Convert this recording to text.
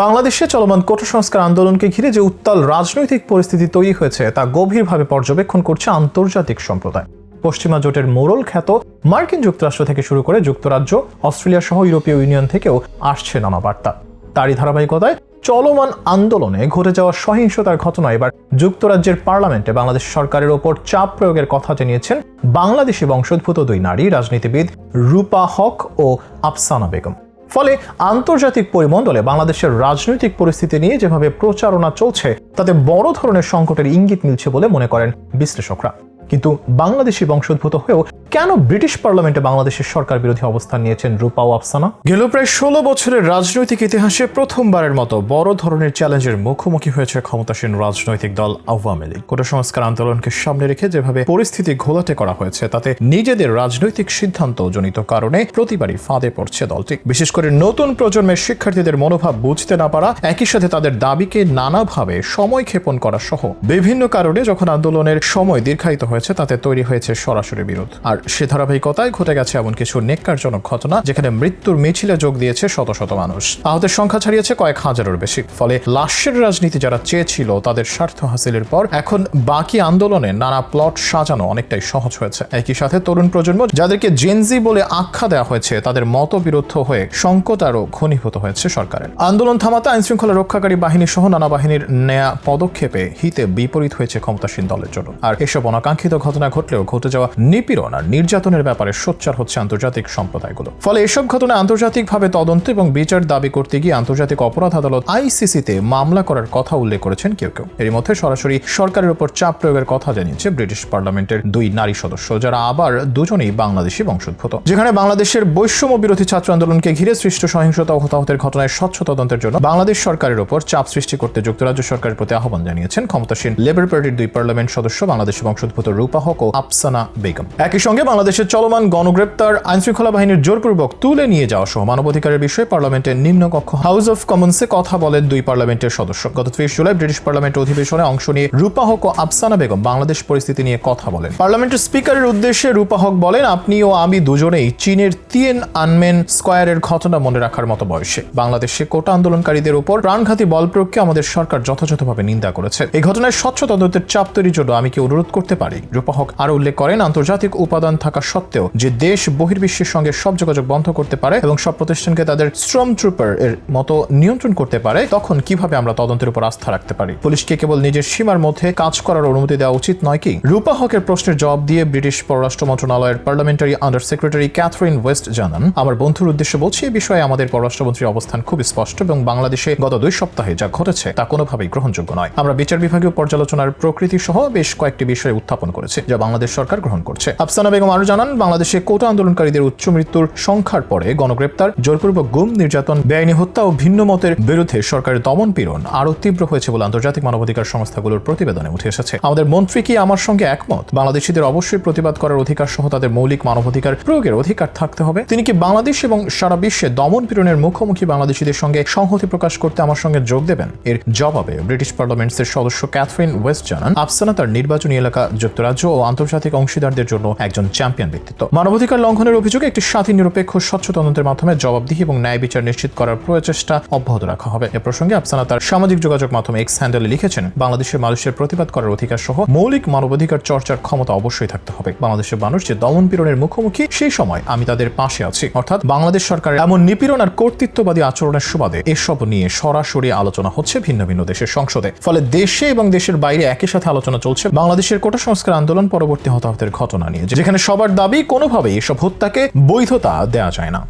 বাংলাদেশে চলমান কোটা সংস্কার আন্দোলনকে ঘিরে যে উত্তাল রাজনৈতিক পরিস্থিতি তৈরি হয়েছে তা গভীরভাবে পর্যবেক্ষণ করছে আন্তর্জাতিক সম্প্রদায়। পশ্চিমা জোটের মোড়ল খ্যাত মার্কিন যুক্তরাষ্ট্র থেকে শুরু করে যুক্তরাজ্য, অস্ট্রেলিয়া সহ ইউরোপীয় ইউনিয়ন থেকেও আসছে নানা বার্তা। তারই ধারাবাহিকতায় চলমান আন্দোলনে ঘটে যাওয়া সহিংসতার ঘটনা এবার যুক্তরাজ্যের পার্লামেন্টে বাংলাদেশ সরকারের ওপর চাপ প্রয়োগের কথা জানিয়েছেন বাংলাদেশি বংশোদ্ভূত দুই নারী রাজনীতিবিদ রূপা হক ও আফসানা বেগম। ফলে আন্তর্জাতিক পরিমণ্ডলে বাংলাদেশের রাজনৈতিক পরিস্থিতি নিয়ে যেভাবে প্রচারণা চলছে তাতে বড় ধরনের সংকটের ইঙ্গিত মিলছে বলে মনে করেন বিশ্লেষকরা। কিন্তু বাংলাদেশি বংশোদ্ভূত হয়েও কেন ব্রিটিশ পার্লামেন্টে বাংলাদেশের সরকার বিরোধী অবস্থান নিয়েছেন রূপা ও আফসানা? গেল প্রায় 16 বছরের রাজনৈতিক ইতিহাসে প্রথমবারের মতো বড় ধরনের চ্যালেঞ্জের মুখোমুখি হয়েছে ক্ষমতাসীন রাজনৈতিক দল আওয়ামী লীগ। কোটা সংস্কার আন্দোলনকে সামনে রেখে যেভাবে পরিস্থিতি ঘোলাটে করা হয়েছে তাতে নিজেদের রাজনৈতিক সিদ্ধান্ত জনিত কারণে প্রতিবারই ফাঁদে পড়ছে দলটি। বিশেষ করে নতুন প্রজন্মের শিক্ষার্থীদের মনোভাব বুঝতে না পারা, একই সাথে তাদের দাবিকে নানাভাবে সময় ক্ষেপণ করা সহ বিভিন্ন কারণে যখন আন্দোলনের সময় দীর্ঘায়িত হয়েছে তাতে তৈরি হয়েছে সরাসরি বিরোধ। আর সে ধারাবাহিকতায় ঘটে গেছে এমন কিছু নেক্কারজনক ঘটনা যেখানে মৃত্যুর মিছিলে যোগ দিয়েছে শত শত মানুষ, আহতের সংখ্যা ছাড়িয়েছে কয়েক হাজারের বেশি। ফলে লাশের রাজনীতি যারা চেয়েছিল তাদের স্বার্থ হাসিলের পর এখন বাকি আন্দোলনে নানা প্লট সাজানো অনেকটাই সহজ হয়েছে। একই সাথে তরুণ প্রজন্ম যাদেরকে জেনজি বলে আখ্যা দেওয়া হয়েছে তাদের মতবিরুদ্ধ হয়ে সংকট আরো ঘনীভূত হয়েছে সরকারের। আন্দোলন থামাতে আইন শৃঙ্খলা রক্ষাকারী বাহিনী সহ নানা বাহিনীর নেয়া পদক্ষেপে হিতে বিপরীত হয়েছে ক্ষমতাসীন দলের জন্য। আর এসব অনাকাঙ্ক্ষিত ঘটনা ঘটলেও ঘটে যাওয়া নিপীড়ন আর নির্যাতনের ব্যাপারে সোচ্চার হচ্ছে আন্তর্জাতিক সম্প্রদায়গুলো। ফলে এসব ঘটনা আন্তর্জাতিকভাবে তদন্ত এবং বিচার দাবি করতে গিয়ে আন্তর্জাতিক অপরাধ আদালত আইসিসিতে মামলা করার কথা উল্লেখ করেছেন কেউ কেউ। এর মধ্যে সরাসরি সরকারের উপর চাপ প্রয়োগের কথা জানিয়েছে ব্রিটিশ পার্লামেন্টের দুই নারী সদস্য, যারা আবার দুজনেই বাংলাদেশি বংশোদ্ভূত। যেখানে বাংলাদেশের বৈষম্য বিরোধী ছাত্র আন্দোলনকে ঘিরে সৃষ্ট সহিংসতা ও হতাহতের ঘটনায় স্বচ্ছ তদন্তের জন্য বাংলাদেশ সরকারের উপর চাপ সৃষ্টি করতে যুক্তরাজ্য সরকারের প্রতি আহ্বান জানিয়েছেন ক্ষমতাসীন লেবার পার্টির দুই পার্লামেন্ট সদস্য বাংলাদেশি বংশোদ্ভূত রূপা হক ও আফসানা বেগম। একই সঙ্গে বাংলাদেশের চলমান গণগ্রেপ্তার, আইন শৃঙ্খলা বাহিনীর জোরপূর্বক তুলে নিয়ে যাওয়া সহ মানবাধিকারের বিষয়ে পার্লামেন্টের নিম্নকক্ষ হাউস অব কমন্সে কথা বলেন দুই পার্লামেন্টের সদস্য। গত 30 জুলাই ব্রিটিশ পার্লামেন্টের অধিবেশনে অংশ নিয়ে রূপা হক ও আফসানা বেগম বাংলাদেশ পরিস্থিতি নিয়ে কথা বলেন। পার্লামেন্টের স্পিকারের উদ্দেশ্যে রূপা হক বলেন, আপনি ও আমি দুজনেই চীনের তিয়েনআনমেন স্কয়ারের ঘটনা মনে রাখার মতো বয়সে। বাংলাদেশে কোটা আন্দোলনকারীদের উপর প্রাণঘাতী বল প্রয়োগকে আমাদের সরকার যথাযথভাবে নিন্দা করেছে। এই ঘটনায় স্বচ্ছ তদন্তের চাপ তৈরির জন্য আমি কি অনুরোধ করতে পারি? রূপা হক আরো উল্লেখ করেন, আন্তর্জাতিক উপাদান থাকা সত্ত্বেও যে দেশ বহির্বিশ্বের সঙ্গে সব যোগাযোগ বন্ধ করতে পারে এবং সব প্রতিষ্ঠানকে তাদের স্ট্রম ট্রুপার এর মতো নিয়ন্ত্রণ করতে পারে, তখন কিভাবে আমরা তদন্তের উপর আস্থা রাখতে পারি? পুলিশকে কেবল নিজের সীমার মধ্যে কাজ করার অনুমতি দেওয়া উচিত নয় কি? রূপা হকের প্রশ্নের জবাব দিয়ে ব্রিটিশ পররাষ্ট্র মন্ত্রণালয়ের parliamentary under secretary Catherine West জানান, আমার বন্ধুর উদ্দেশ্যে বলছি, এই বিষয়ে আমাদের পররাষ্ট্রমন্ত্রীর অবস্থান খুব স্পষ্ট এবং বাংলাদেশে গত 2 সপ্তাহে যা ঘটেছে তা কোনোভাবেই গ্রহণযোগ্য নয়। আমরা বিচার বিভাগীয় পর্যালোচনার প্রকৃতি সহ বেশ কয়েকটি বিষয়ে উত্থাপন করেছি যা বাংলাদেশ সরকার গ্রহণ করছে। আফসানা বেগম আরো জানান, বাংলাদেশে কোটা আন্দোলনকারীদের উচ্চ মৃত্যুর সংখ্যার পরে গণগ্রেপ্তার, জোরপূর্বক গুম, নির্যাতন, বেআইনি হত্যা ও ভিন্ন মতের বিরুদ্ধে সরকারের দমন পীড়ন আরো তীব্র হয়েছে বলে আন্তর্জাতিক মানবাধিকার সংস্থাগুলোর প্রতিবেদনে উঠে এসেছে। আমাদের মন্ত্রী কি আমার সঙ্গে একমত? বাংলাদেশিদের অবশ্যই প্রতিবাদ করার অধিকার সহ তাদের মৌলিক মানবাধিকার প্রয়োগের অধিকার থাকতে হবে। তিনি কি বাংলাদেশ এবং সারা বিশ্বে দমন পীড়নের মুখোমুখি বাংলাদেশিদের সঙ্গে সংহতি প্রকাশ করতে আমার সঙ্গে যোগ দেবেন? এর জবাবে ব্রিটিশ পার্লামেন্টের সদস্য ক্যাথরিন ওয়েস্ট জানান, আফসানা তার নির্বাচনী এলাকা যুক্তরাজ্য ও আন্তর্জাতিক অংশীদারদের জন্য একজন চ্যাম্পিয়ন ব্যক্তিত্ব। মানবাধিকার লঙ্ঘনের অভিযোগে একটি স্বাধীন, নিরপেক্ষ, স্বচ্ছ তদন্তের মাধ্যমে জবাবদিহি এবং ন্যায় বিচার নিশ্চিত করার প্রচেষ্টা অব্যাহত রাখা হবে। এ প্রসঙ্গে আফসানা তার সামাজিক যোগাযোগ মাধ্যম এক্স হ্যান্ডেলে লিখেছেন, বাংলাদেশের মানুষের প্রতিবাদ করার অধিকার সহ মৌলিক মানবাধিকার চর্চার ক্ষমতা অবশ্যই থাকতে হবে। বাংলাদেশের মানুষ যে দমন পীড়নের মুখোমুখি, সেই সময় আমি তাদের পাশে আছি। অর্থাৎ বাংলাদেশ সরকারের এমন নিপীড়ন আর কর্তৃত্ববাদী আচরণের সুবাদে এসব নিয়ে সরাসরি আলোচনা হচ্ছে ভিন্ন ভিন্ন দেশের সংসদে। ফলে দেশে এবং দেশের বাইরে একই সাথে আলোচনা চলছে বাংলাদেশের কোটা সংস্কার আন্দোলন পরবর্তী হতাহতের ঘটনা নিয়ে, যেখানে সবার দাবি কোনোভাবেই এসব হত্যাকে বৈধতা দেওয়া যায় না।